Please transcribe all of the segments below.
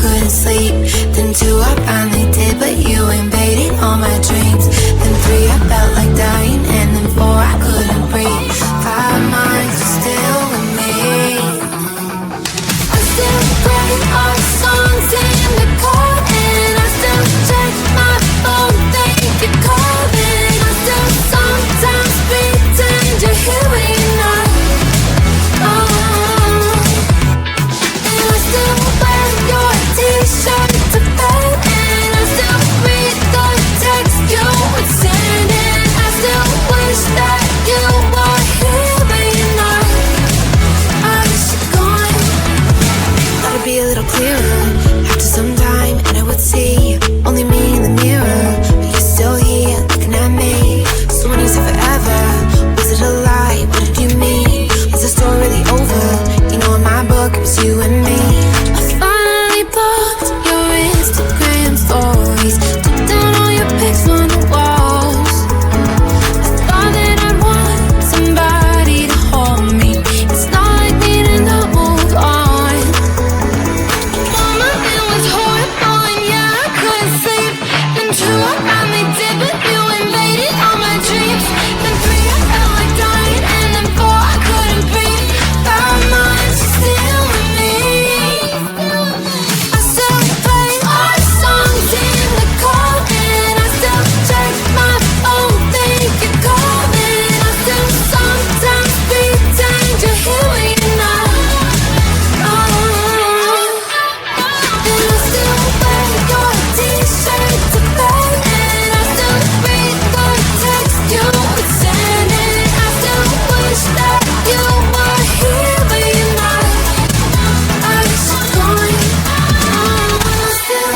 couldn't sleep. Then 2, I finally did, but you invaded all my dreams. Then 3, I felt like dying, and then 4, I couldn't breathe. 5 minds are still with me. I still play our songs in the car, and I still check my phone, think you're calling. I still sometimes pretend you're here when you're not. And I still wear your t-shirt to bed, and I still read the text you would send, and I still wish that you were here but you're not. I wish you're gone. Thought it'd be a little clearer after some time, and I would see only me in the mirror, but you're still here looking at me. So when you said forever, was it a lie? What did you mean? Is the story really over? You know in my book it was you and me. I finally blocked your Instagram stories, took down all your pics on the walls. I thought that I'd want somebody to hold me. It's not like me to not move on. Mama, it was horrible, and yeah, I couldn't sleep. Then 2, I finally did, but you invaded all my dreams. Then 3, I felt like dying, and then 4, I couldn't breathe. 5 minds are still with me. I still play our songs in the car, and I still check my phone, think you're calling. I still sometimes pretend you're here when you're not. And I still wear your t-shirt to bed, and I still read the text you would send, and I still wish that you were here but you're not. I wish you're gone. I still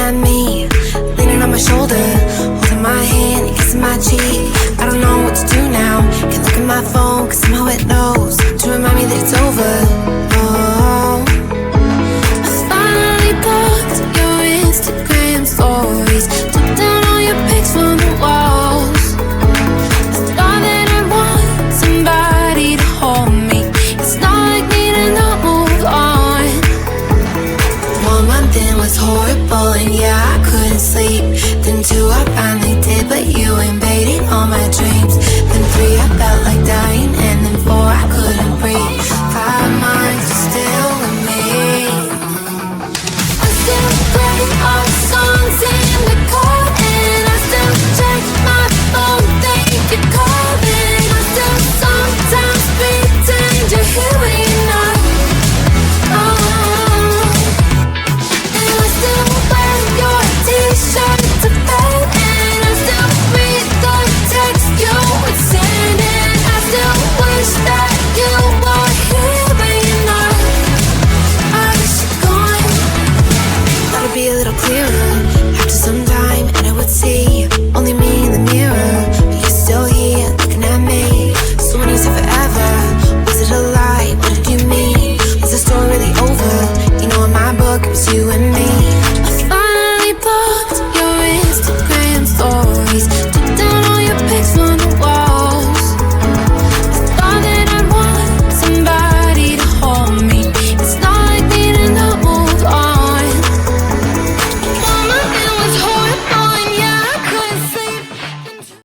at me, leaning on my shoulder, holding my hand and kissing my cheek. I don't know what to do now. Can't look at my phone 'cause somehow it knows